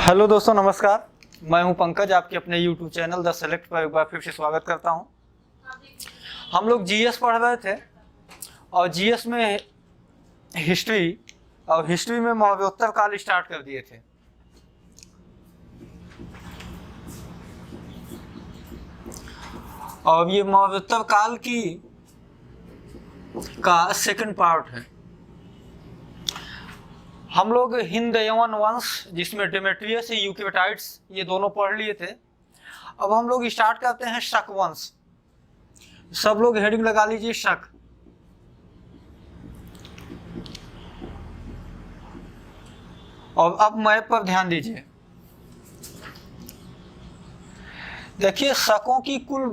Hello दोस्तों, नमस्कार। मैं हूं पंकज, आपके अपने YouTube चैनल द सेलेक्ट पर एक बार फिर से स्वागत करता हूं। हम लोग जीएस पढ़ रहे थे और जीएस में हिस्ट्री और हिस्ट्री में मौर्योत्तर काल स्टार्ट कर दिए थे। और ये मौर्योत्तर काल का सेकंड पार्ट है। हम लोग हिंद यवन वंश, जिसमें डेमेट्रियस यूक्रेटाइड्स, ये दोनों पढ़ लिए थे। अब हम लोग स्टार्ट करते हैं शक वंश। सब लोग हेडिंग लगा लीजिए, शक। और अब मैप पर ध्यान दीजिए। देखिए, शकों की कुल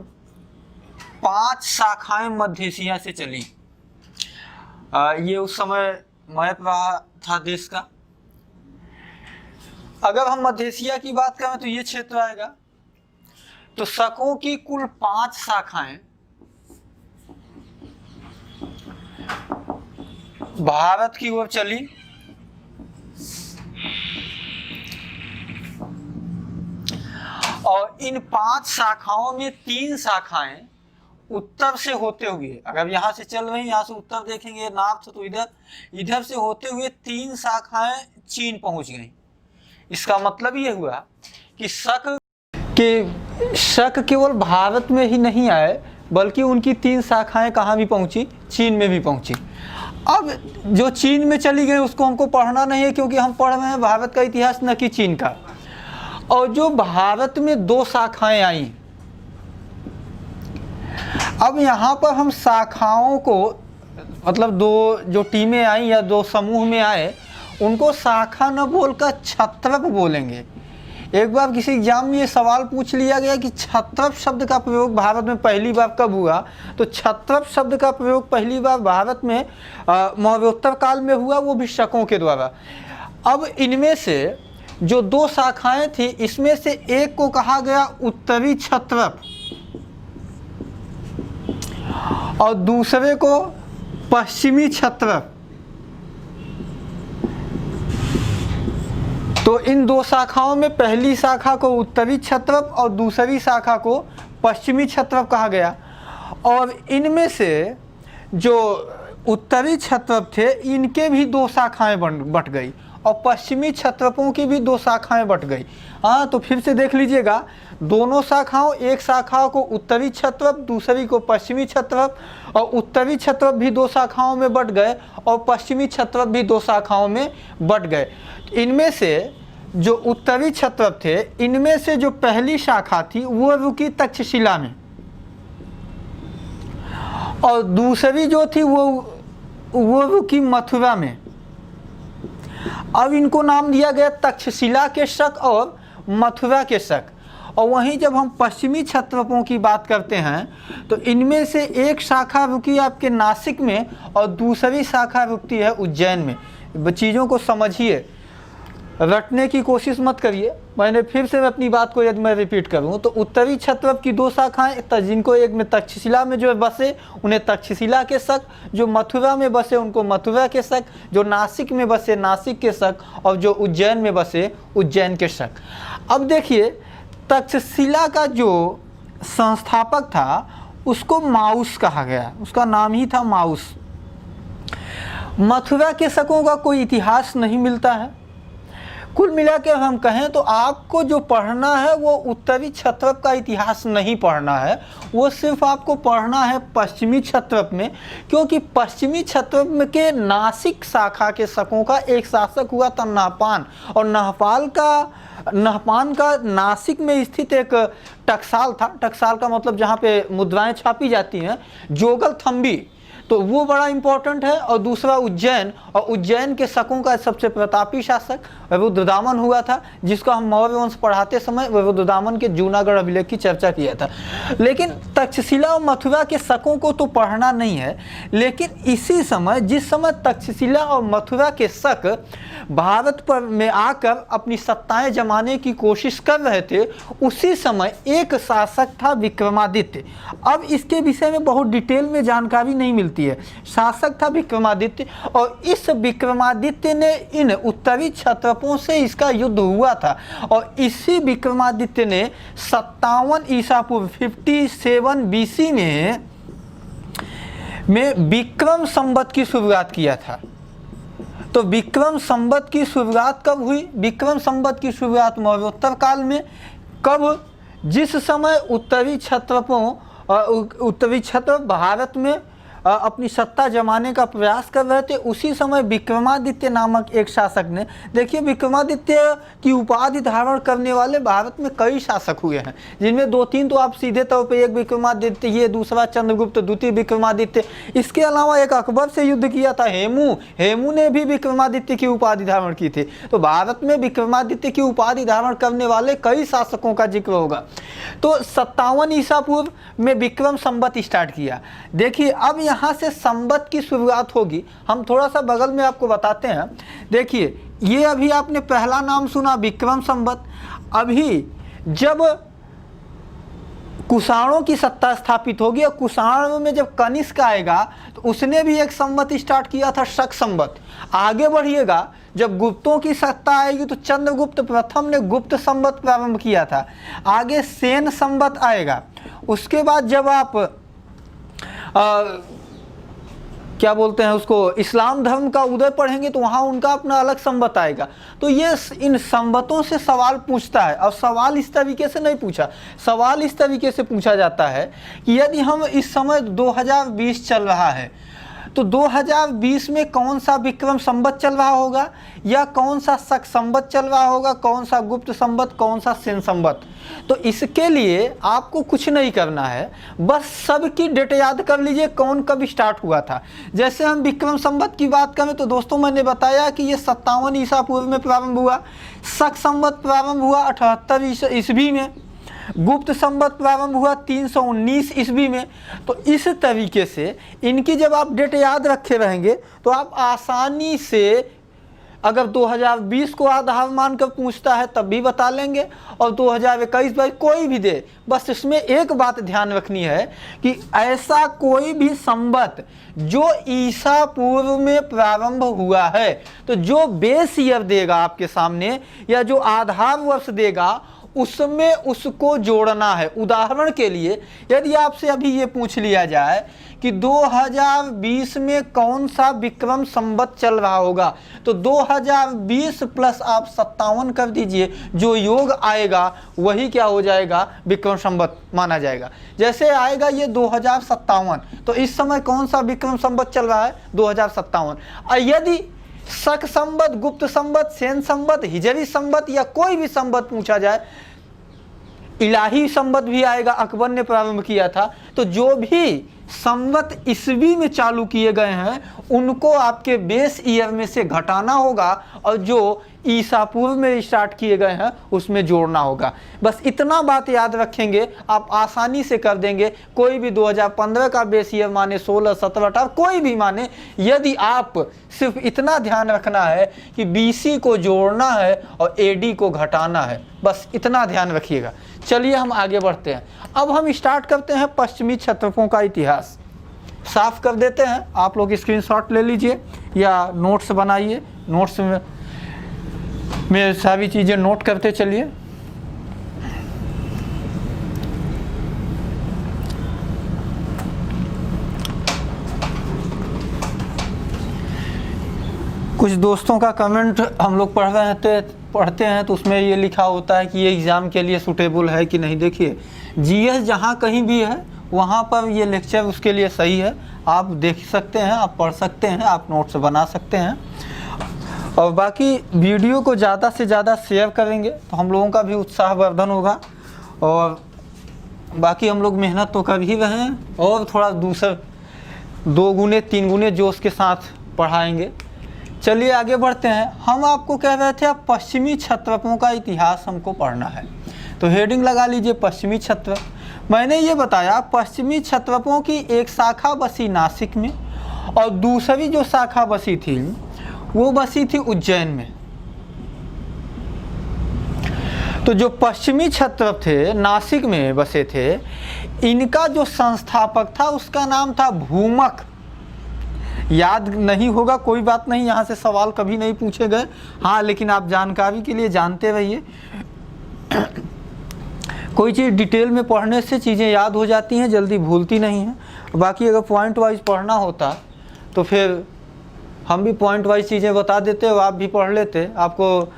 5 शाखाएं मध्य एशिया से चली। ये उस समय मैप रहा था देश का। अगर हम मध्य एशिया की बात करें तो ये क्षेत्र आएगा। तो शकों की कुल 5 शाखाएं भारत की ओर चली। और इन 5 शाखाओं में 3 शाखाएं उत्तर से होते हुए, अगर यहाँ से चल रही, यहाँ से उत्तर देखेंगे नॉर्थ, तो इधर से होते हुए 3 शाखाएं चीन पहुंच गई। इसका मतलब ये हुआ कि शक केवल भारत में ही नहीं आए, बल्कि उनकी 3 शाखाएं कहाँ भी पहुंची, चीन में भी पहुंची। अब जो चीन में चली गई उसको हमको पढ़ना नहीं है, क्योंकि हम पढ़ रहे हैं भारत का इतिहास, न कि चीन का। और जो भारत में 2 शाखाएं आई, अब यहाँ पर हम शाखाओं को, मतलब 2 जो टीमें आई या 2 समूह में आए, उनको शाखा न बोलकर छत्रप बोलेंगे। एक बार किसी एग्जाम में ये सवाल पूछ लिया गया कि छत्रप शब्द का प्रयोग भारत में पहली बार कब हुआ, तो छत्रप शब्द का प्रयोग पहली बार भारत में मौर्योत्तर काल में हुआ, वो भी शकों के द्वारा। अब इनमें से जो 2 शाखाएं थी, इसमें से एक को कहा गया उत्तरी छत्रप और दूसरे को पश्चिमी छत्रप। तो इन 2 शाखाओं में पहली शाखा को उत्तरी छत्रप और दूसरी शाखा को पश्चिमी छत्रप कहा गया। और इनमें से जो उत्तरी छत्रप थे, इनके भी 2 शाखाएं बट गई और पश्चिमी छत्रपों की भी 2 शाखाएं बट गई। हाँ, तो फिर से देख लीजिएगा, दोनों शाखाओं, एक शाखा को उत्तरी छत्रप, दूसरी को पश्चिमी छत्रप, और उत्तरी छत्रप भी 2 शाखाओं में बट गए और पश्चिमी छत्रप भी 2 शाखाओं में बट गए। इनमें से जो उत्तरी छत्रप थे, इनमें से जो पहली शाखा थी वो रुकी तक्षशिला में, और दूसरी जो थी वो रुकी मथुरा में। अब इनको नाम दिया गया तक्षशिला के शक और मथुरा के शक। और वहीं जब हम पश्चिमी छत्रपों की बात करते हैं, तो इनमें से एक शाखा रुकी आपके नासिक में और दूसरी शाखा रुकती है उज्जैन में। चीज़ों को समझिए, रटने की कोशिश मत करिए। मैंने फिर से अपनी बात को यदि मैं रिपीट करूं, तो उत्तरी छत्रप की 2 शाखाएं, जिनको एक में तक्षशिला में जो बसे उन्हें तक्षशिला के शक, जो मथुरा में बसे उनको मथुरा के शक, जो नासिक में बसे नासिक के शक, और जो उज्जैन में बसे उज्जैन के शक। अब देखिए, तक्षशिला का जो संस्थापक था उसको माउस कहा गया, उसका नाम ही था माउस। मथुरा के शकों का कोई इतिहास नहीं मिलता है। कुल मिला के हम कहें तो आपको जो पढ़ना है वो उत्तरी छत्रप का इतिहास नहीं पढ़ना है, वो सिर्फ आपको पढ़ना है पश्चिमी छत्रप में। क्योंकि पश्चिमी छत्रप में के नासिक शाखा के शकों का एक शासक हुआ था नहपान, और नहपान का नासिक में स्थित एक टकसाल था। टकसाल का मतलब जहाँ पे मुद्राएं छापी जाती हैं, जोगल थम्बी, तो वो बड़ा इंपॉर्टेंट है। और दूसरा उज्जैन, और उज्जैन के शकों का सबसे प्रतापी शासक रुद्रदामन हुआ था, जिसको हम मौर्य वंश पढ़ाते समय रुद्रदामन के जूनागढ़ अभिलेख की चर्चा किया था। लेकिन तक्षशिला और मथुरा के शकों को तो पढ़ना नहीं है। लेकिन इसी समय, जिस समय तक्षशिला और मथुरा के शक भारत पर में आकर अपनी सत्ताएं जमाने की कोशिश कर रहे थे, उसी समय एक शासक था विक्रमादित्य। अब इसके विषय में बहुत डिटेल में जानकारी नहीं मिलती मिलती है। शासक था विक्रमादित्य, और इस विक्रमादित्य ने इन उत्तरी क्षत्रपों से इसका युद्ध हुआ था, और इसी विक्रमादित्य ने 57 ईसा पूर्व 57 BC में विक्रम संवत की शुरुआत किया था। तो विक्रम संवत की शुरुआत कब हुई? विक्रम संवत की शुरुआत मौर्योत्तर काल में। कब? जिस समय उत्तरी क्षत्रप भारत में अपनी सत्ता जमाने का प्रयास कर रहे थे, उसी समय विक्रमादित्य नामक एक शासक ने, देखिए विक्रमादित्य की उपाधि धारण करने वाले भारत में कई शासक हुए हैं, जिनमें 2-3 तो आप सीधे तौर पे, एक विक्रमादित्य, ये दूसरा चंद्रगुप्त, द्वितीय विक्रमादित्य, इसके अलावा एक अकबर से युद्ध किया था हेमू ने भी विक्रमादित्य की उपाधि धारण की थी। तो भारत में विक्रमादित्य की उपाधि धारण करने वाले कई शासकों का जिक्र होगा। तो 57 ईसा पूर्व में विक्रम संवत स्टार्ट किया। देखिए अब यहाँ से संवत की शुरुआत होगी। हम थोड़ा सा बगल में आपको बताते हैं। देखिए ये अभी आपने पहला नाम सुना विक्रम संवत। अभी जब कुषाणों की सत्ता स्थापित होगी, और कुषाणों में जब कनिष्क आएगा तो उसने भी एक संवत स्टार्ट किया था, शक संवत। आगे बढ़िएगा, जब गुप्तों की सत्ता आएगी तो चंद्रगुप्त प्रथम ने गुप्त संवत प्रारंभ किया था। आगे सेन संवत आएगा। उसके बाद जब आप क्या बोलते हैं उसको, इस्लाम धर्म का उदय पढ़ेंगे तो वहाँ उनका अपना अलग संवत आएगा। तो ये इन संवतों से सवाल पूछता है, और सवाल इस तरीके से नहीं पूछा, सवाल इस तरीके से पूछा जाता है कि यदि हम इस समय 2020 चल रहा है, तो 2020 में कौन सा विक्रम संवत चल रहा होगा, या कौन सा शक संवत चल रहा होगा, कौन सा गुप्त संवत, कौन सा सेन संवत। तो इसके लिए आपको कुछ नहीं करना है, बस सबकी डेट याद कर लीजिए कौन कब स्टार्ट हुआ था। जैसे हम विक्रम संवत की बात करें तो दोस्तों मैंने बताया कि ये 57 ईसा पूर्व में प्रारंभ हुआ। शक संवत प्रारंभ हुआ 78 ईस्वी में। गुप्त संवत प्रारंभ हुआ 319 ईस्वी में। तो इस तरीके से इनकी जब आप डेट याद रखे रहेंगे तो आप आसानी से, अगर 2020 को आधार मानकर पूछता है तब भी बता लेंगे, और 2021 कोई भी दे। बस इसमें एक बात ध्यान रखनी है कि ऐसा कोई भी संवत जो ईसा पूर्व में प्रारंभ हुआ है, तो जो बेस ईयर देगा आपके सामने, या जो आधार वर्ष देगा, उसमें उसको जोड़ना है। उदाहरण के लिए यदि आपसे अभी ये पूछ लिया जाए कि 2020 में कौन सा विक्रम संवत चल रहा होगा, तो 2020 प्लस आप 57 कर दीजिए, जो योग आएगा वही क्या हो जाएगा, विक्रम संवत माना जाएगा। जैसे आएगा ये 2057, तो इस समय कौन सा विक्रम संवत चल रहा है, 2057। और यदि शक संवत, गुप्त संवत, सेन संवत, हिजरी संवत या कोई भी संवत पूछा जाए, इलाही संवत भी आएगा, अकबर ने प्रारंभ किया था, तो जो भी संवत ईस्वी में चालू किए गए हैं उनको आपके बेस ईयर में से घटाना होगा, और जो ईसा पूर्व में स्टार्ट किए गए हैं उसमें जोड़ना होगा। बस इतना बात याद रखेंगे, आप आसानी से कर देंगे। कोई भी 2015 का बेस ईयर माने, 16, 17, 18 कोई भी माने, यदि आप सिर्फ इतना ध्यान रखना है कि BC को जोड़ना है और AD को घटाना है, बस इतना ध्यान रखिएगा। चलिए हम आगे बढ़ते हैं। अब हम स्टार्ट करते हैं पश्चिमी क्षत्रपों का इतिहास। साफ कर देते हैं, आप लोग स्क्रीनशॉट ले लीजिए या नोट्स बनाइए, नोट्स में सारी चीज़ें नोट करते चलिए। कुछ दोस्तों का कमेंट हम लोग पढ़ते हैं तो उसमें ये लिखा होता है कि ये एग्ज़ाम के लिए सूटेबल है कि नहीं। देखिए GS जहाँ कहीं भी है वहाँ पर ये लेक्चर उसके लिए सही है। आप देख सकते हैं, आप पढ़ सकते हैं, आप नोट्स बना सकते हैं, और बाकी वीडियो को ज़्यादा से ज़्यादा शेयर करेंगे तो हम लोगों का भी उत्साहवर्धन होगा, और बाकी हम लोग मेहनत तो कर ही रहे हैं, और थोड़ा 2 गुने 3 गुने जोश के साथ पढ़ाएंगे। चलिए आगे बढ़ते हैं। हम आपको कह रहे थे अब पश्चिमी क्षत्रपों का इतिहास हमको पढ़ना है, तो हेडिंग लगा लीजिए पश्चिमी क्षत्रप। मैंने ये बताया पश्चिमी क्षत्रपों की एक शाखा बसी नासिक में, और दूसरी जो शाखा बसी थी वो बसी थी उज्जैन में। तो जो पश्चिमी क्षत्रप थे नासिक में बसे थे, इनका जो संस्थापक था उसका नाम था भूमक। याद नहीं होगा कोई बात नहीं, यहाँ से सवाल कभी नहीं पूछे गए। हाँ, लेकिन आप जानकारी के लिए जानते रहिए। कोई चीज़ डिटेल में पढ़ने से चीज़ें याद हो जाती हैं, जल्दी भूलती नहीं हैं। बाकी अगर पॉइंट वाइज पढ़ना होता तो फिर हम भी पॉइंट वाइज चीज़ें बता देते और आप भी पढ़ लेते, आपको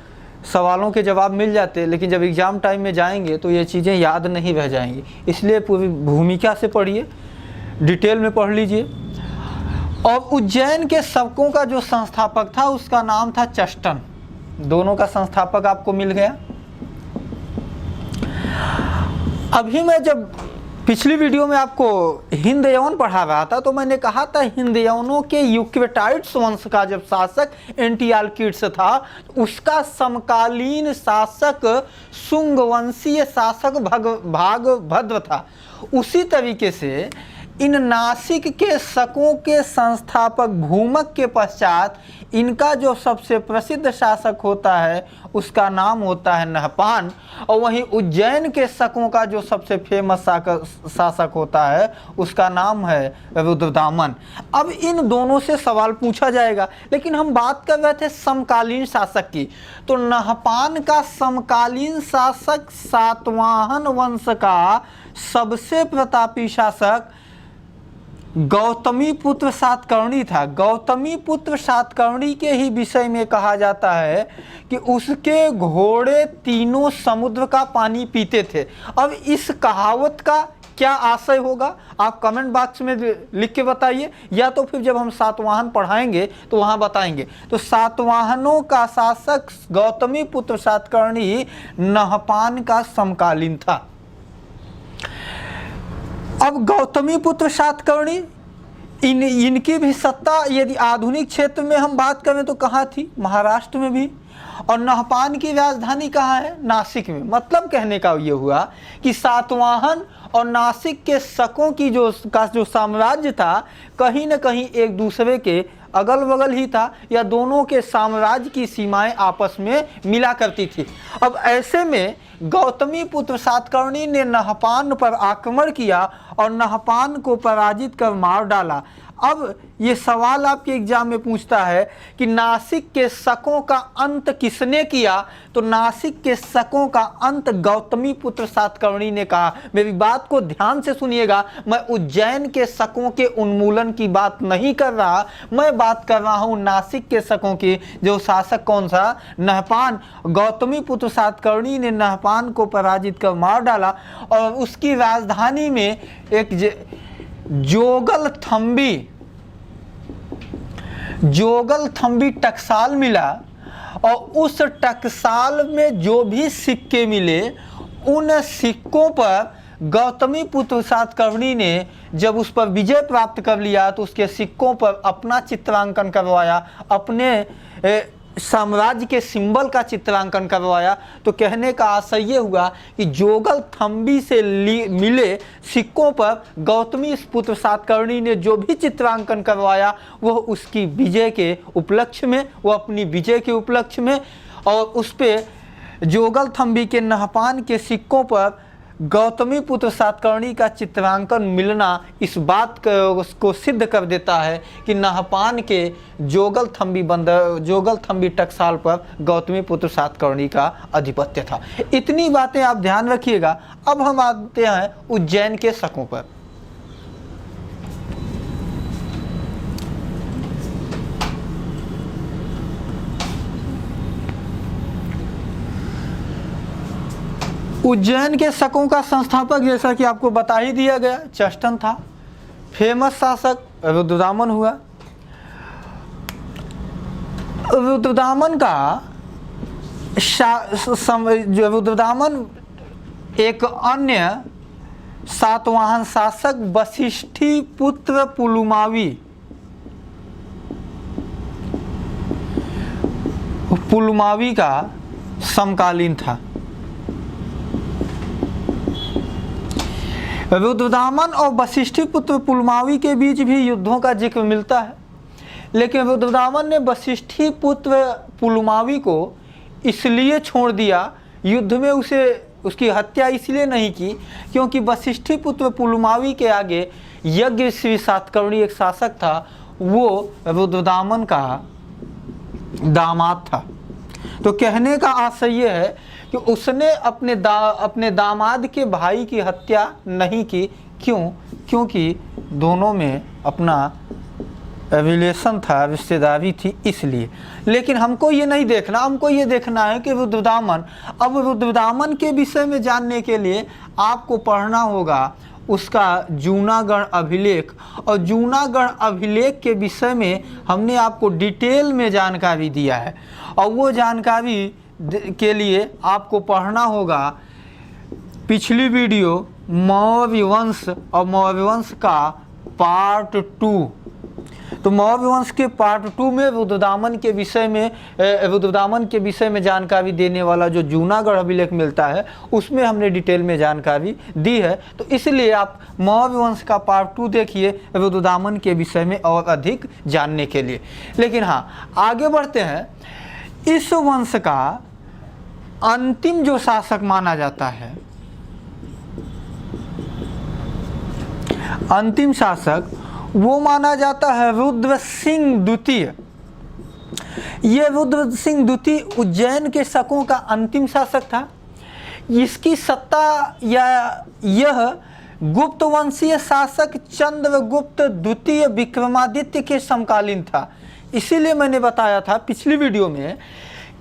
सवालों के जवाब मिल जाते। लेकिन जब एग्ज़ाम टाइम में जाएंगे तो ये चीज़ें याद नहीं रह जाएंगी, इसलिए पूरी भूमिका से पढ़िए, डिटेल में पढ़ लीजिए। और उज्जैन के शवकों का जो संस्थापक था उसका नाम था चष्टन। दोनों का संस्थापक आपको मिल गया। अभी मैं जब पिछली वीडियो में आपको हिंद यवन पढ़ा रहा था तो मैंने कहा था हिंद यवनों के यूक्रेटाइड्स वंश का जब शासक एंटियालकिड्स था, उसका समकालीन शासक शुंग वंशीय शासक भागभद्र था। उसी तरीके से इन नासिक के शकों के संस्थापक भूमक के पश्चात इनका जो सबसे प्रसिद्ध शासक होता है उसका नाम होता है नहपान, और वहीं उज्जैन के शकों का जो सबसे फेमस शासक होता है उसका नाम है रुद्रदामन। अब इन दोनों से सवाल पूछा जाएगा, लेकिन हम बात कर रहे थे समकालीन शासक की। तो नहपान का समकालीन शासक सातवाहन वंश का सबसे प्रतापी शासक गौतमी पुत्र सातकर्णी था। गौतमी पुत्र सातकर्णी के ही विषय में कहा जाता है कि उसके घोड़े तीनों समुद्र का पानी पीते थे। अब इस कहावत का क्या आशय होगा आप कमेंट बॉक्स में लिख के बताइए, या तो फिर जब हम सातवाहन पढ़ाएंगे तो वहां बताएंगे। तो सातवाहनों का शासक गौतमी पुत्र सातकर्णी नहपान का समकालीन था। अब गौतमी पुत्र सातकर्णी इनकी भी सत्ता यदि आधुनिक क्षेत्र में हम बात करें तो कहाँ थी? महाराष्ट्र में भी। और नहपान की राजधानी कहाँ है? नासिक में। मतलब कहने का ये हुआ कि सातवाहन और नासिक के शकों की जो साम्राज्य था कहीं न कहीं एक दूसरे के अगल बगल ही था, या दोनों के साम्राज्य की सीमाएं आपस में मिला करती थी। अब ऐसे में गौतमी पुत्र सातकर्णी ने नहपान पर आक्रमण किया और नहपान को पराजित कर मार डाला। अब ये सवाल आपके एग्जाम में पूछता है कि नासिक के शकों का अंत किसने किया? तो नासिक के शकों का अंत गौतमी पुत्र सातकर्णी ने कहा। मेरी बात को ध्यान से सुनिएगा, मैं उज्जैन के शकों के उन्मूलन की बात नहीं कर रहा, मैं बात कर रहा हूं नासिक के शकों की। जो शासक कौन सा? नहपान। गौतमी पुत्र सातकर्णी ने नहपान को पराजित कर मार डाला और उसकी राजधानी में एक जोगल थंबी टकसाल मिला, और उस टकसाल में जो भी सिक्के मिले उन सिक्कों पर गौतमी पुत्र सातकर्णी ने जब उस पर विजय प्राप्त कर लिया तो उसके सिक्कों पर अपना चित्रांकन करवाया, अपने साम्राज्य के सिंबल का चित्रांकन करवाया। तो कहने का आशय ये हुआ कि जोगल थंबी से मिले सिक्कों पर गौतमी पुत्र सातकर्णी ने जो भी चित्रांकन करवाया वह उसकी विजय के उपलक्ष्य में, वह अपनी विजय के उपलक्ष्य में, और उस पे जोगल थंबी के नहपान के सिक्कों पर गौतमी पुत्र सातकर्णी का चित्रांकन मिलना इस बात को सिद्ध कर देता है कि नहपान के जोगल थंबी टकसाल पर गौतमी पुत्र सातकर्णी का आधिपत्य था। इतनी बातें आप ध्यान रखिएगा। अब हम आते हैं उज्जैन के शकों पर। उज्जैन के शकों का संस्थापक जैसा कि आपको बता ही दिया गया चष्टन था। फेमस शासक रुद्रदामन हुआ। रुद्रदामन एक अन्य सातवाहन शासक वशिष्ठी पुत्र पुलमावी का समकालीन था। रुद्रदामन और वशिष्ठी पुत्र पुलमावी के बीच भी युद्धों का जिक्र मिलता है, लेकिन रुद्रदामन ने वशिष्ठी पुत्र पुलमावी को इसलिए छोड़ दिया, युद्ध में उसकी हत्या इसलिए नहीं की क्योंकि वशिष्ठी पुत्र पुलमावी के आगे यज्ञ श्री सातकर्णी एक शासक था, वो रुद्रदामन का दामाद था। तो कहने का आशय ये है कि उसने अपने दामाद के भाई की हत्या नहीं की। क्यों? क्योंकि दोनों में अपना रिलेशन था, रिश्तेदारी थी, इसलिए। लेकिन हमको ये नहीं देखना, हमको ये देखना है कि रुद्रदामन, अब रुद्रदामन के विषय में जानने के लिए आपको पढ़ना होगा उसका जूनागढ़ अभिलेख। और जूनागढ़ अभिलेख के विषय में हमने आपको डिटेल में जानकारी दिया है, और वो जानकारी के लिए आपको पढ़ना होगा पिछली वीडियो मौर्य वंश और मौर्य वंश का पार्ट 2। तो मौर्य वंश के पार्ट 2 में रुद्रदामन के विषय में जानकारी देने वाला जो जूनागढ़ अभिलेख मिलता है उसमें हमने डिटेल में जानकारी दी है। तो इसलिए आप मौर्य वंश का पार्ट 2 देखिए रुद्रदामन के विषय में और अधिक जानने के लिए। लेकिन हाँ, आगे बढ़ते हैं। इस वंश का अंतिम जो शासक माना जाता है, अंतिम शासक वो माना जाता है रुद्र सिंह द्वितीय। ये रुद्र सिंह द्वितीय उज्जैन के शकों का अंतिम शासक था। इसकी सत्ता या यह गुप्त वंशीय शासक चंद्रगुप्त द्वितीय विक्रमादित्य के समकालीन था। इसीलिए मैंने बताया था पिछली वीडियो में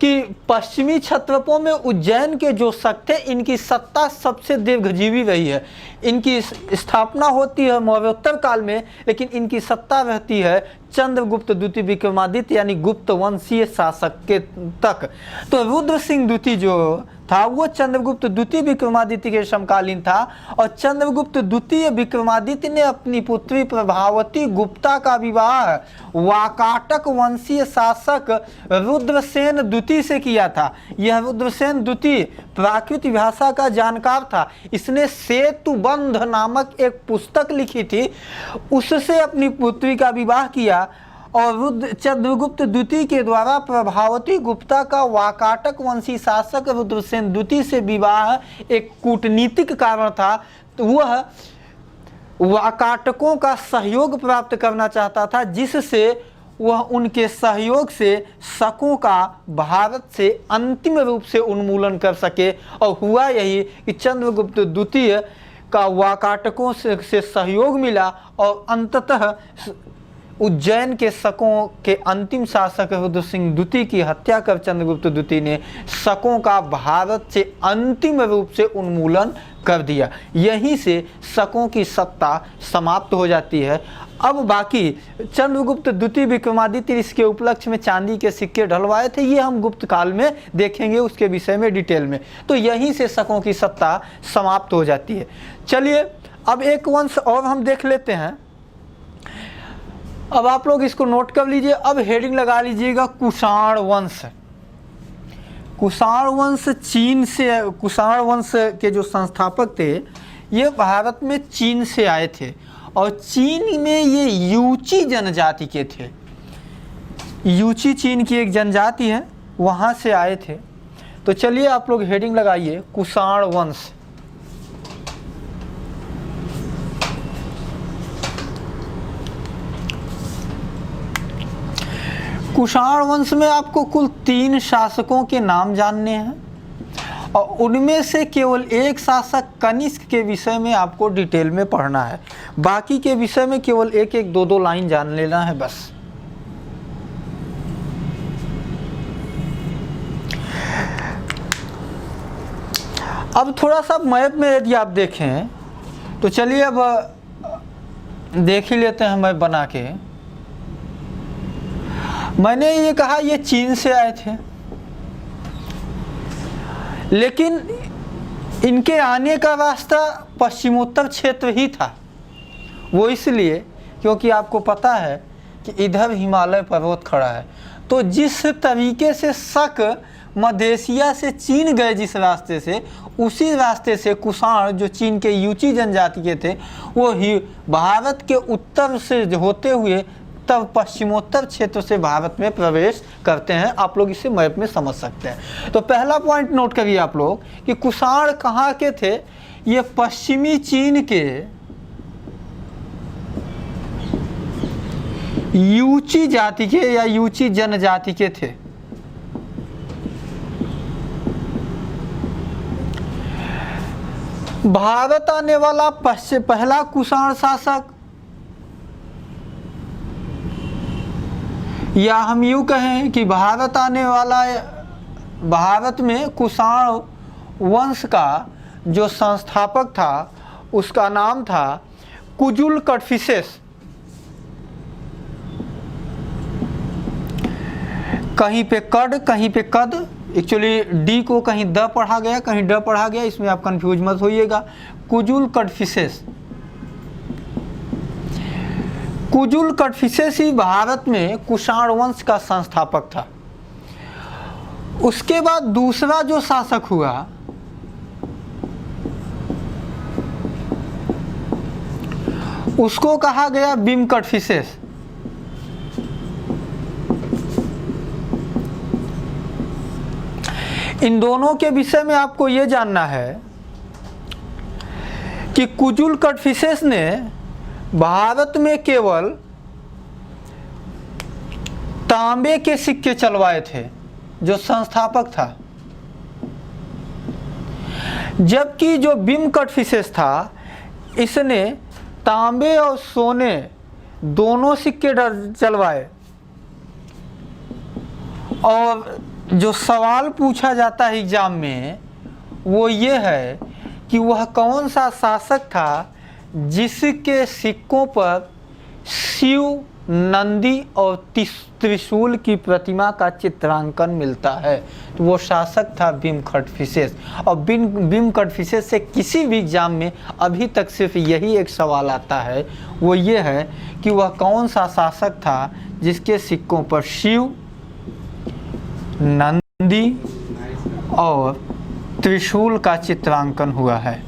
कि पश्चिमी क्षत्रपों में उज्जैन के जो शक थे, इनकी सत्ता सबसे दीर्घजीवी रही है। इनकी स्थापना होती है मौर्योत्तर काल में, लेकिन इनकी सत्ता रहती है चंद्रगुप्त द्वितीय विक्रमादित्य यानी गुप्त वंशीय शासक के तक। तो रुद्र सिंह द्वितीय जो था वो चंद्रगुप्त द्वितीय विक्रमादित्य के समकालीन था, और चंद्रगुप्त द्वितीय विक्रमादित्य ने अपनी पुत्री प्रभावती गुप्ता का विवाह वाकाटक वंशीय शासक रुद्रसेन द्वितीय से किया था। यह रुद्रसेन द्वितीय प्राकृत भाषा का जानकार था। इसने सेतुबंध नामक एक पुस्तक लिखी थी, उससे अपनी पुत्री का विवाह किया, और चंद्रगुप्त द्वितीय के द्वारा प्रभावती गुप्ता का वाकाटक वंशी शासक रुद्रसेन द्वितीय से विवाह एक कूटनीतिक कारण था। तो वह वाकाटकों का सहयोग प्राप्त करना चाहता था, जिससे वह उनके सहयोग से शकों का भारत से अंतिम रूप से उन्मूलन कर सके। और हुआ यही कि चंद्रगुप्त द्वितीय का वाकाटकों से सहयोग मिला, और अंततः उज्जैन के शकों के अंतिम शासक रुद्र सिंह द्वितीय की हत्या कर चंद्रगुप्त द्वितीय ने शकों का भारत से अंतिम रूप से उन्मूलन कर दिया। यहीं से शकों की सत्ता समाप्त हो जाती है। अब बाकी चंद्रगुप्त द्वितीय विक्रमादित्य इसके उपलक्ष्य में चांदी के सिक्के ढलवाए थे, ये हम गुप्त काल में देखेंगे उसके विषय में डिटेल में। तो यहीं से शकों की सत्ता समाप्त हो जाती है। चलिए अब एक वंश और हम देख लेते हैं। अब आप लोग इसको नोट कर लीजिए। अब हेडिंग लगा लीजिएगा कुषाण वंश। कुषाण वंश चीन से, कुषाण वंश के जो संस्थापक थे ये भारत में चीन से आए थे, और चीन में ये यूची जनजाति के थे। यूची चीन की एक जनजाति है, वहाँ से आए थे। तो चलिए आप लोग हेडिंग लगाइए कुषाण वंश। कुषाण वंश में आपको कुल 3 शासकों के नाम जानने हैं, और उनमें से केवल एक शासक कनिष्क के विषय में आपको डिटेल में पढ़ना है। बाकी के विषय में केवल एक एक 2-2 लाइन जान लेना है बस। अब थोड़ा सा मैप में यदि आप देखें तो चलिए अब देख ही लेते हैं मैप बना के। मैंने ये कहा ये चीन से आए थे, लेकिन इनके आने का रास्ता पश्चिमोत्तर क्षेत्र ही था। वो इसलिए क्योंकि आपको पता है कि इधर हिमालय पर्वत खड़ा है। तो जिस तरीके से शक मध्य एशिया से चीन गए जिस रास्ते से, उसी रास्ते से कुषाण जो चीन के यूची जनजाति के थे वो ही भारत के उत्तर से होते हुए तब पश्चिमोत्तर क्षेत्र से भारत में प्रवेश करते हैं। आप लोग इसे मैप में समझ सकते हैं। तो पहला पॉइंट नोट करिए आप लोग कि कुषाण कहाँ के थे। ये पश्चिमी चीन के यूची जाति के या यूची जनजाति के थे। भारत आने वाला पहला कुषाण शासक, या हम यूँ कहें कि भारत में कुषाण वंश का जो संस्थापक था उसका नाम था कुजुल कडफिसेस। कहीं पे कड, कहीं पे कद, एक्चुअली डी को कहीं द पढ़ा गया, कहीं ड पढ़ा गया, इसमें आप कंफ्यूज मत होइएगा। कुजुल कडफिसेस, कुजुल कडफिसेस ही भारत में कुषाण वंश का संस्थापक था। उसके बाद दूसरा जो शासक हुआ उसको कहा गया बिम कडफिसेस। इन दोनों के विषय में आपको ये जानना है कि कुजुल कडफिसेस ने भारत में केवल तांबे के सिक्के चलवाए थे, जो संस्थापक था, जबकि जो बिम कडफिसेस था इसने तांबे और सोने दोनों सिक्के चलवाए। और जो सवाल पूछा जाता है एग्जाम में वो ये है कि वह कौन सा शासक था जिसके सिक्कों पर शिव, नंदी और त्रिशूल की प्रतिमा का चित्रांकन मिलता है। तो वो शासक था बिम कडफिसेस। और बिम कडफिसेस से किसी भी एग्जाम में अभी तक सिर्फ यही एक सवाल आता है, वो ये है कि वह कौन सा शासक था जिसके सिक्कों पर शिव, नंदी और त्रिशूल का चित्रांकन हुआ है,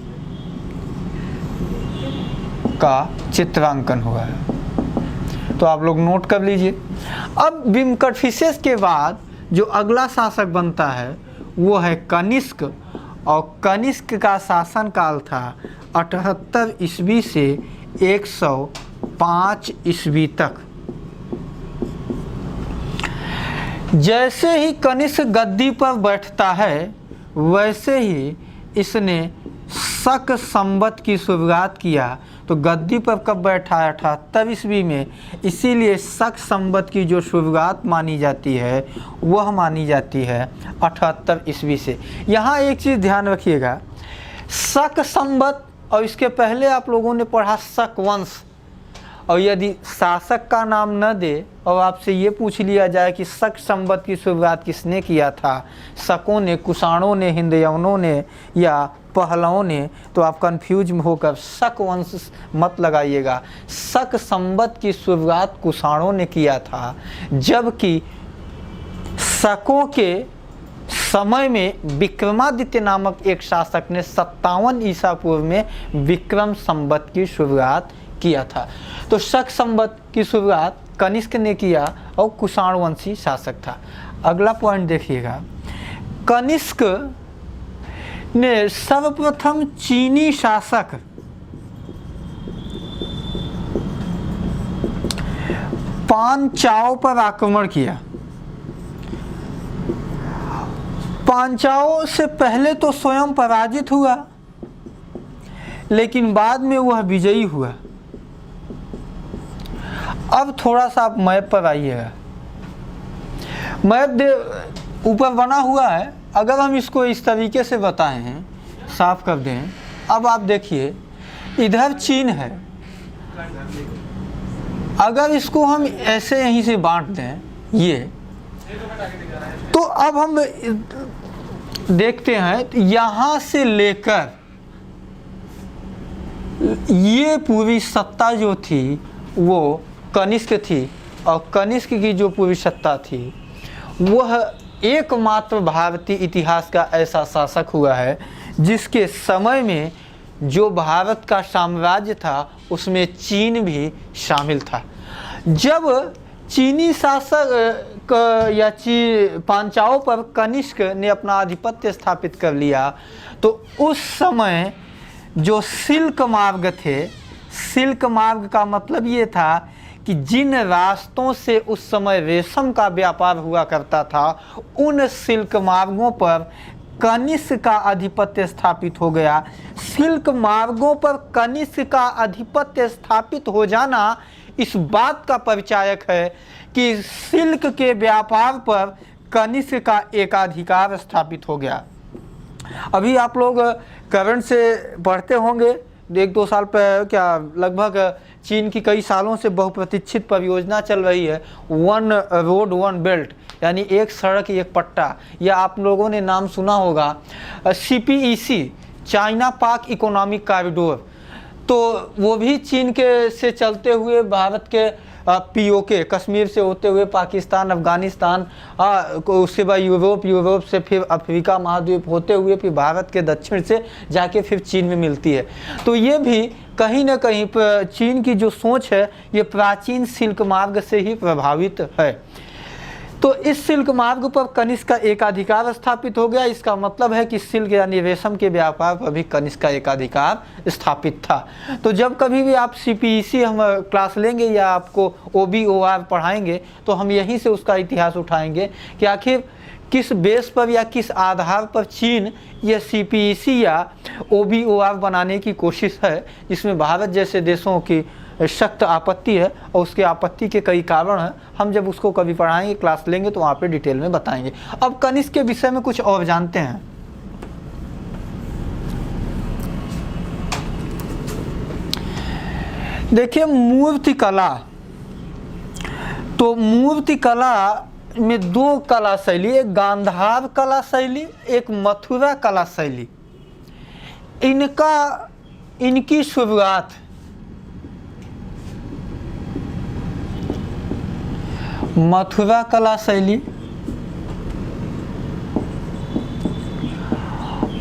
तो आप लोग नोट कर लीजिए। अब बिम कडफिसेस के बाद जो अगला शासक बनता है वो है कनिष्क। और कनिष्क का शासन काल था 78 ईस्वी से 105 ईस्वी तक। जैसे ही कनिष्क गद्दी पर बैठता है वैसे ही इसने शक संवत की शुरुआत किया। तो गद्दी पर कब बैठा है? 78 ईस्वी में। इसीलिए शक संवत की जो शुरुआत मानी जाती है वह मानी जाती है 78 ईस्वी से। यहाँ एक चीज़ ध्यान रखिएगा, शक संवत और इसके पहले आप लोगों ने पढ़ा शक वंश। और यदि शासक का नाम न दे और आपसे ये पूछ लिया जाए कि शक संवत की शुरुआत किसने किया था, शकों ने, कुषाणों ने, हिंदयवनों ने या पहलवों ने, तो आप कंफ्यूज होकर शक वंश मत लगाइएगा। शक संवत की शुरुआत कुषाणों ने किया था, जबकि शकों के समय में विक्रमादित्य नामक एक शासक ने 57 ईसा पूर्व में विक्रम संवत की शुरुआत किया था। तो शक संवत की शुरुआत कनिष्क ने किया और कुषाण वंशी शासक था। अगला पॉइंट देखिएगा, कनिष्क ने सर्वप्रथम चीनी शासक पांचाओं पर आक्रमण किया। पांचाओं से पहले तो स्वयं पराजित हुआ, लेकिन बाद में वह विजयी हुआ। अब थोड़ा सा आप मैप पर आइएगा। मैप ऊपर बना हुआ है, अगर हम इसको इस तरीके से बताएं हैं, साफ कर दें। अब आप देखिए, इधर चीन है, अगर इसको हम ऐसे यहीं से बांट दें ये, तो अब हम देखते हैं तो यहाँ से लेकर ये पूरी सत्ता जो थी वो कनिष्क थी। और कनिष्क की जो पूरी सत्ता थी वह एकमात्र भारतीय इतिहास का ऐसा शासक हुआ है जिसके समय में जो भारत का साम्राज्य था उसमें चीन भी शामिल था। जब चीनी शासक या पांचाओं पर कनिष्क ने अपना आधिपत्य स्थापित कर लिया, तो उस समय जो सिल्क मार्ग थे, सिल्क मार्ग का मतलब ये था कि जिन रास्तों से उस समय रेशम का व्यापार हुआ करता था उन सिल्क मार्गों पर कनिष्क का आधिपत्य स्थापित हो गया। सिल्क मार्गों पर कनिष्क का आधिपत्य स्थापित हो जाना इस बात का परिचायक है कि सिल्क के व्यापार पर कनिष्क का एकाधिकार स्थापित हो गया। अभी आप लोग करंट से पढ़ते होंगे, 1-2 साल पर क्या लगभग चीन की कई सालों से बहुप्रतीक्षित परियोजना चल रही है, 1 रोड 1 बेल्ट, यानी एक सड़क एक पट्टा, या आप लोगों ने नाम सुना होगा CPEC, चाइना पाक इकोनॉमिक कॉरिडोर। तो वो भी चीन के से चलते हुए भारत के POK कश्मीर से होते हुए पाकिस्तान, अफगानिस्तान, उसके बाद यूरोप से फिर अफ्रीका महाद्वीप होते हुए फिर भारत के दक्षिण से जाके फिर चीन में मिलती है। तो ये भी कहीं ना कहीं चीन की जो सोच है ये प्राचीन सिल्क मार्ग से ही प्रभावित है। तो इस सिल्क मार्ग पर कनिष्क का एकाधिकार स्थापित हो गया। इसका मतलब है कि सिल्क यानी रेशम के व्यापार पर भी कनिष्क का एकाधिकार स्थापित था। तो जब कभी भी आप CPEC हम क्लास लेंगे या आपको OBOR पढ़ाएंगे तो हम यहीं से उसका इतिहास उठाएंगे कि आखिर किस बेस पर या किस आधार पर चीन ये CPEC या OBOR बनाने की कोशिश है, जिसमें भारत जैसे देशों की सख्त आपत्ति है और उसके आपत्ति के कई कारण हैं। हम जब उसको कभी पढ़ाएंगे, क्लास लेंगे तो वहाँ पे डिटेल में बताएंगे। अब कनिष्क के विषय में कुछ और जानते हैं। देखिए मूर्ति कला, तो मूर्ति कला में 2 कला शैली, एक गांधार कला शैली, एक मथुरा कला शैली। इनकी शुरुआत मथुरा कला शैली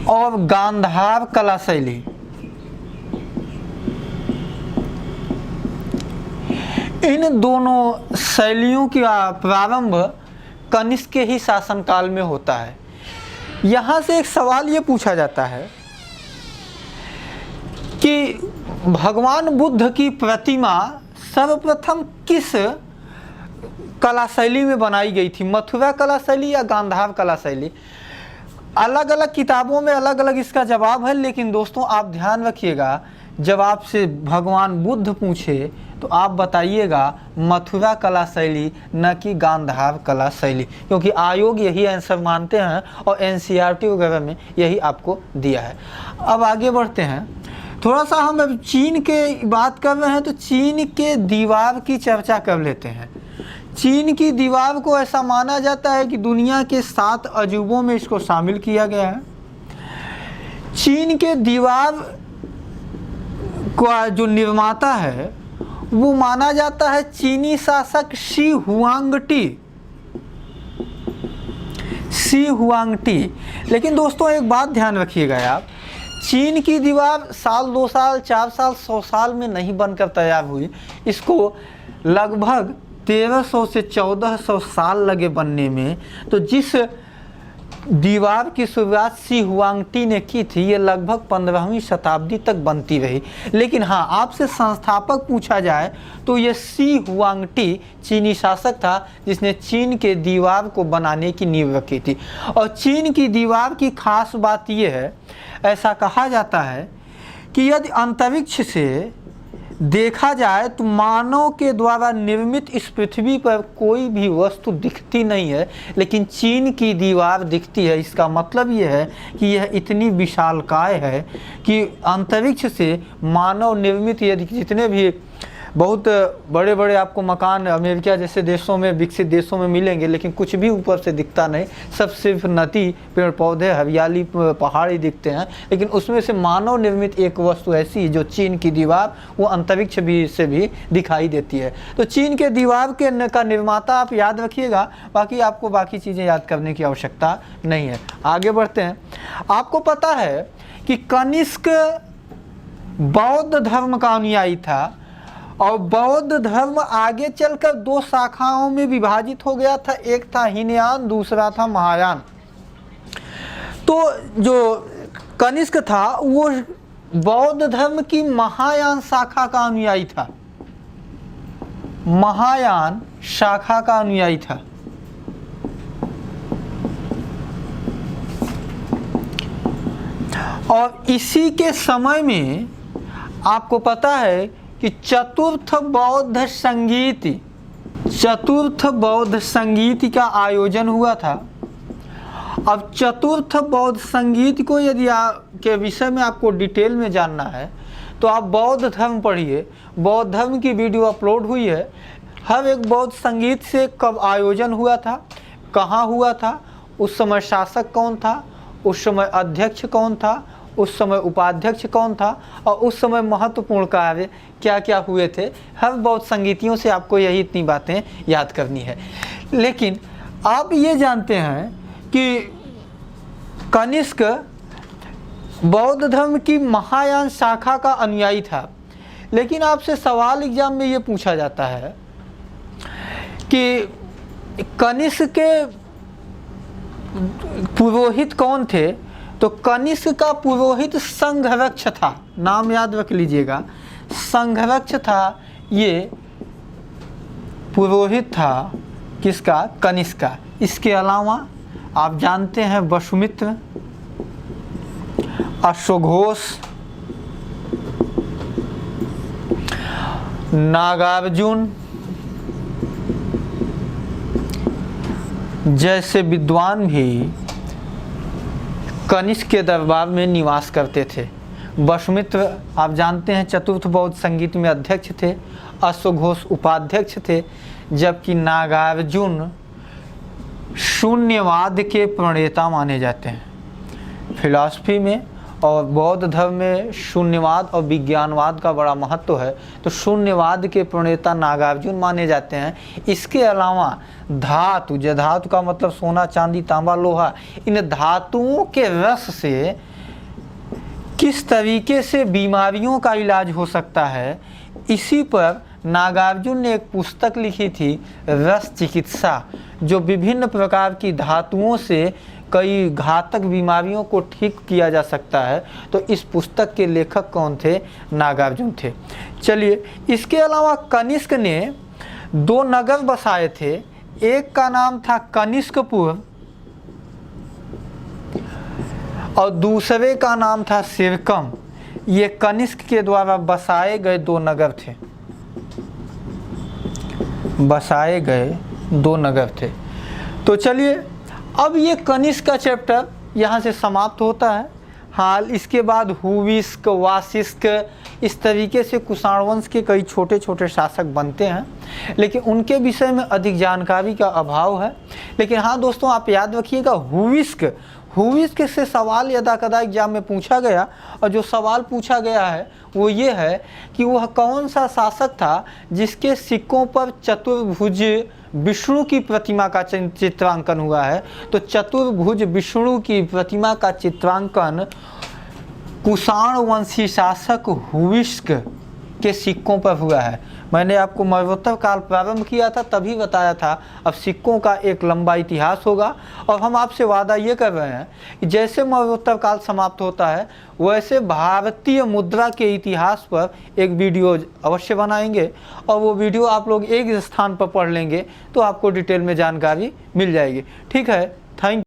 और गांधार कला शैली, इन दोनों शैलियों का प्रारंभ कनिष्क के ही शासनकाल में होता है। यहाँ से एक सवाल ये पूछा जाता है कि भगवान बुद्ध की प्रतिमा सर्वप्रथम किस कला शैली में बनाई गई थी, मथुरा कला शैली या गांधार कला शैली? अलग अलग किताबों में अलग अलग इसका जवाब है, लेकिन दोस्तों आप ध्यान रखिएगा, जब आपसे भगवान बुद्ध पूछे तो आप बताइएगा मथुरा कला शैली, न कि गांधार कला शैली, क्योंकि आयोग यही आंसर मानते हैं और NCERT वगैरह में यही आपको दिया है। अब आगे बढ़ते हैं, थोड़ा सा हम अब चीन के बात कर रहे हैं तो चीन के दीवार की चर्चा कर लेते हैं। चीन की दीवार को ऐसा माना जाता है कि दुनिया के 7 अजूबों में इसको शामिल किया गया है। चीन के दीवार का जो निर्माता है वो माना जाता है चीनी शासक शी हुआंगटी। लेकिन दोस्तों एक बात ध्यान रखिएगा आप, चीन की दीवार साल 2 साल 4 साल 100 साल में नहीं बनकर तैयार हुई, इसको लगभग 1300 से 1400 साल लगे बनने में। तो जिस दीवार की शुरुआत शी हुआंगटी ने की थी ये लगभग 15वीं शताब्दी तक बनती रही। लेकिन हाँ, आपसे संस्थापक पूछा जाए तो ये शी हुआंगटी चीनी शासक था जिसने चीन के दीवार को बनाने की नींव रखी थी। और चीन की दीवार की खास बात यह है, ऐसा कहा जाता है कि यदि अंतरिक्ष से देखा जाए तो मानव के द्वारा निर्मित इस पृथ्वी पर कोई भी वस्तु दिखती नहीं है, लेकिन चीन की दीवार दिखती है। इसका मतलब यह है कि यह इतनी विशालकाय है कि अंतरिक्ष से मानव निर्मित यदि जितने भी बहुत बड़े बड़े आपको मकान अमेरिका जैसे देशों में, विकसित देशों में मिलेंगे, लेकिन कुछ भी ऊपर से दिखता नहीं, सब सिर्फ नदी, पेड़ पौधे, हरियाली, पहाड़ ही दिखते हैं। लेकिन उसमें से मानव निर्मित एक वस्तु ऐसी जो चीन की दीवार, वो अंतरिक्ष भी से भी दिखाई देती है। तो चीन के दीवार का निर्माता आप याद रखिएगा, बाकी आपको बाकी चीज़ें याद करने की आवश्यकता नहीं है। आगे बढ़ते हैं। आपको पता है कि कनिष्क बौद्ध धर्म का अनुयायी था और बौद्ध धर्म आगे चलकर 2 शाखाओं में विभाजित हो गया था, एक था हीनयान, दूसरा था महायान। तो जो कनिष्क था वो बौद्ध धर्म की महायान शाखा का अनुयायी था। महायान शाखा का अनुयायी था। और इसी के समय में आपको पता है कि चतुर्थ बौद्ध संगीत का आयोजन हुआ था। अब चतुर्थ बौद्ध संगीत को यदि के विषय में आपको डिटेल में जानना है तो आप बौद्ध धर्म पढ़िए। बौद्ध धर्म की वीडियो अपलोड हुई है। हर एक बौद्ध संगीत से कब आयोजन हुआ था, कहाँ हुआ था, उस समय शासक कौन था, उस समय अध्यक्ष कौन था, उस समय उपाध्यक्ष कौन था, और उस समय महत्वपूर्ण कार्य क्या क्या हुए थे। हर बौद्ध संगीतियों से आपको यही इतनी बातें याद करनी है। लेकिन आप ये जानते हैं कि कनिष्क बौद्ध धर्म की महायान शाखा का अनुयायी था। लेकिन आपसे सवाल एग्जाम में ये पूछा जाता है कि कनिष्क के पुरोहित कौन थे। तो कनिष्क का पुरोहित संघरक्ष था। नाम याद रख लीजिएगा, संघरक्ष था। ये पुरोहित था किसका? कनिष्क का। इसके अलावा आप जानते हैं वसुमित्र, अश्वघोष, नागार्जुन जैसे विद्वान भी कनिष्क के दरबार में निवास करते थे। वसुमित्र आप जानते हैं चतुर्थ बौद्ध संगीत में अध्यक्ष थे, अश्वघोष उपाध्यक्ष थे, जबकि नागार्जुन शून्यवाद के प्रणेता माने जाते हैं। फिलॉसफी में और बौद्ध धर्म में शून्यवाद और विज्ञानवाद का बड़ा महत्व है, तो शून्यवाद के प्रणेता नागार्जुन माने जाते हैं। इसके अलावा धातु, जो धातु का मतलब सोना, चांदी, तांबा, लोहा, इन धातुओं के रस से किस तरीके से बीमारियों का इलाज हो सकता है, इसी पर नागार्जुन ने एक पुस्तक लिखी थी, रस चिकित्सा, जो विभिन्न प्रकार की धातुओं से कई घातक बीमारियों को ठीक किया जा सकता है। तो इस पुस्तक के लेखक कौन थे? नागार्जुन थे। चलिए, इसके अलावा कनिष्क ने 2 नगर बसाए थे। एक का नाम था कनिष्कपुर और दूसरे का नाम था सिरकम। ये कनिष्क के द्वारा बसाए गए 2 नगर थे। बसाए गए 2 नगर थे। तो चलिए, अब ये कनिष्क का चैप्टर यहाँ से समाप्त होता है। हाल इसके बाद हुविस्क, वासिष्क, इस तरीके से कुषाण वंश के कई छोटे छोटे शासक बनते हैं, लेकिन उनके विषय में अधिक जानकारी का अभाव है। लेकिन हाँ दोस्तों, आप याद रखिएगा, हुविस्क से सवाल यदा कदा एग्जाम में पूछा गया, और जो सवाल पूछा गया है वो ये है कि वह कौन सा शासक था जिसके सिक्कों पर चतुर्भुज विष्णु की प्रतिमा का चित्रांकन हुआ है। तो चतुर्भुज विष्णु की प्रतिमा का चित्रांकन कुषाण वंशी शासक हुविस्क के सिक्कों पर हुआ है। मैंने आपको मरणोत्तर काल प्रारंभ किया था तभी बताया था। अब सिक्कों का एक लंबा इतिहास होगा, और हम आपसे वादा ये कर रहे हैं कि जैसे मरणोत्तर काल समाप्त होता है वैसे भारतीय मुद्रा के इतिहास पर एक वीडियो अवश्य बनाएंगे, और वो वीडियो आप लोग एक स्थान पर पढ़ लेंगे तो आपको डिटेल में जानकारी मिल जाएगी। ठीक है, थैंक